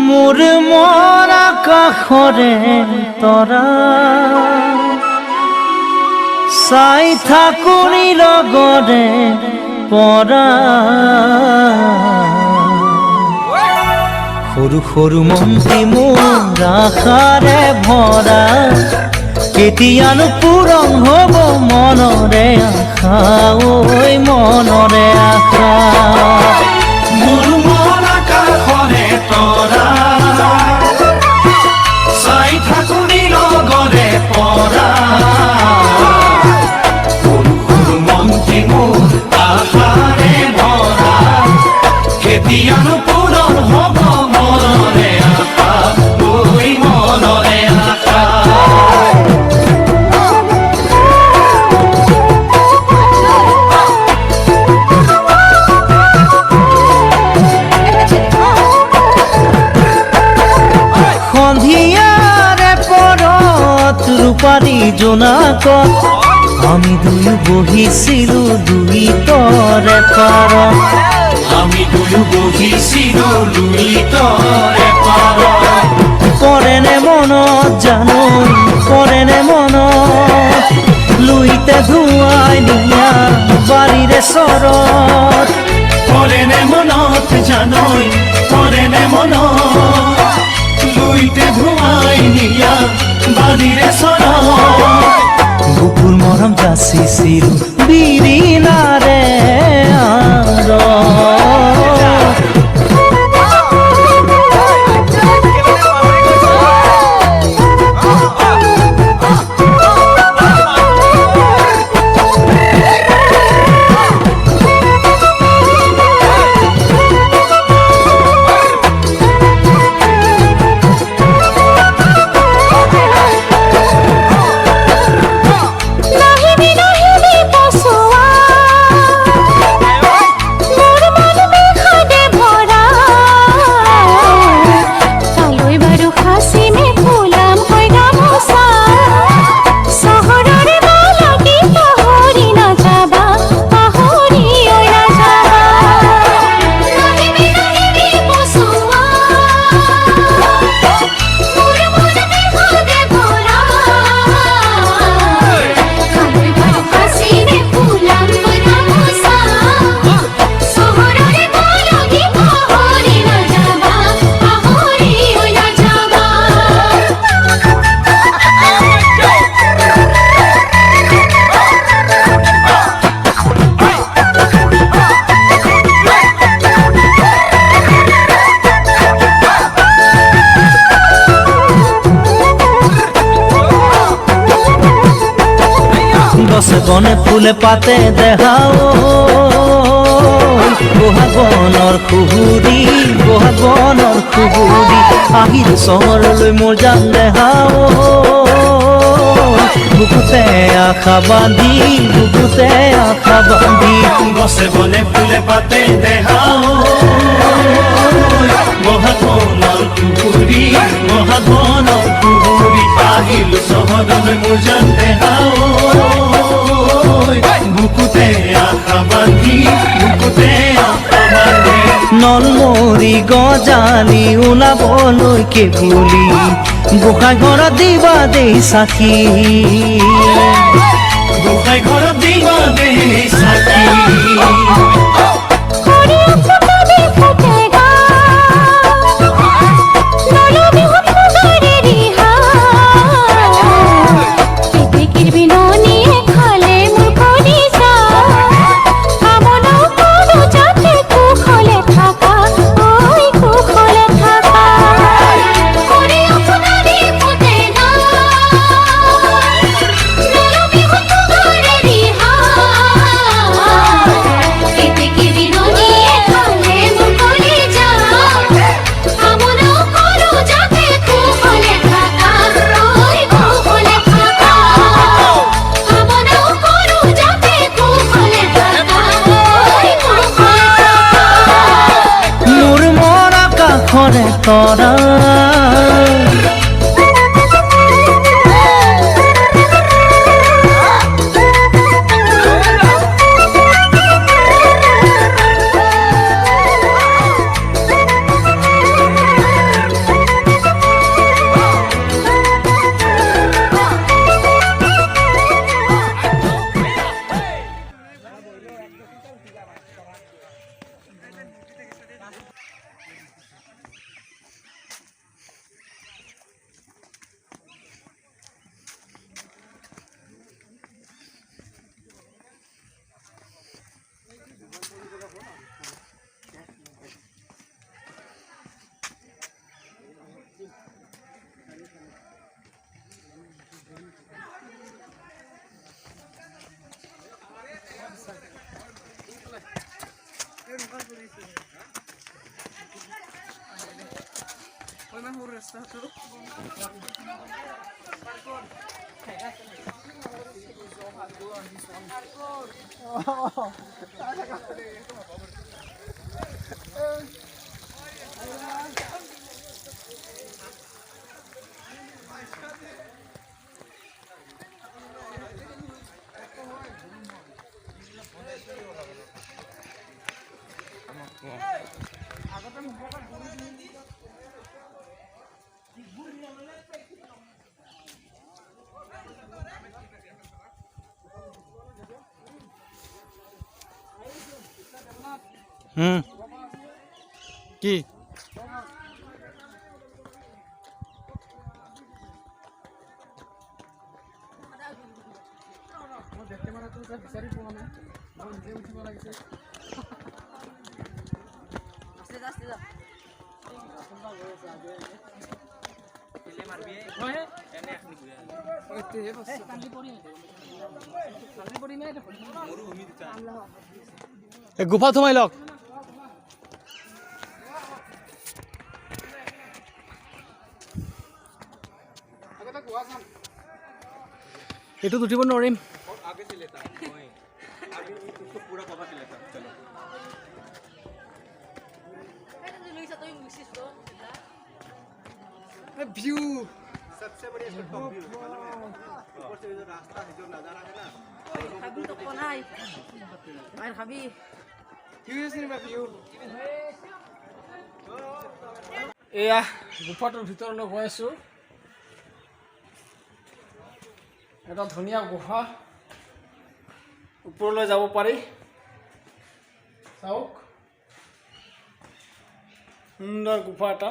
মোৰ মৰা কাষৰে তৰা চাই থাকুনি লগৰে পৰা সৰু সৰু মন্ত্ৰী মোৰ আশাৰে ভৰা কেতিয়ানো পূৰণ হ'ব মনৰে আশা ঐ মনৰে আশা মোৰ মৰা কাষৰে তৰা চাই থাকুনি লগৰে পৰা সৰু সৰু মন্ত্ৰী মোৰ আশাৰে ভৰা কেতিয়ানো পূৰণ হ'ব মনৰে আশা ঐ মনৰে আশা ৰূপালী জোনাকত আমি দুয়ো বহিছিলো দুই তৰে পাৰত আমি দুয়ো বহিছিলো দুই তৰে পাৰত পৰেনে মনত জানো পৰেনে মনত লুইতে ধুৱাই নিয়া বাৰীৰে চৰত পৰেনে মনত জানৈ পৰেনে মনত লুইতে ধুৱাই নিয়া বাৰীৰে চৰত বুকুৰ মৰম যাচিছিলো বিৰিণাৰে গছে বনে ফুলে পাতে দেখাও বহাগনৰ খুহুৰি বহাগনৰ খুহুৰি আহিল চহৰলৈ মোৰ যান দেখাও বুকুতে আশা বান্ধি বুকুতে আশা বান্ধি গছে বনে ফুলে পাতে দেখাও বহাগনৰ খুহুৰি বহাগনৰ খুহুৰি আহিল চহৰলৈ মোৰ যান দেখাও বুকুতে আশা বান্ধি বুকুতে আশা বান্ধি নলমৰি গজালি ওলাবলৈকে বুলি গোসাঁই ঘৰত দিবা দেই চাকি গোসাঁই ঘৰত দিবা দেই চাকি তৰা কি গুফাত সোমাই লওক এইটোত উঠিব নোৱাৰিম व्यू सबसे बढ़िया व्यू ऊपर से जो रास्ता है जो नजारा है ना खाबी तो कौन है और खाबी व्यू এয়া গুফাটোৰ ভিতৰলৈ গৈ আছো এটা ধুনীয়া গুফা ওপৰলৈ যাব পাৰি চাওক সুন্দৰ গুফা এটা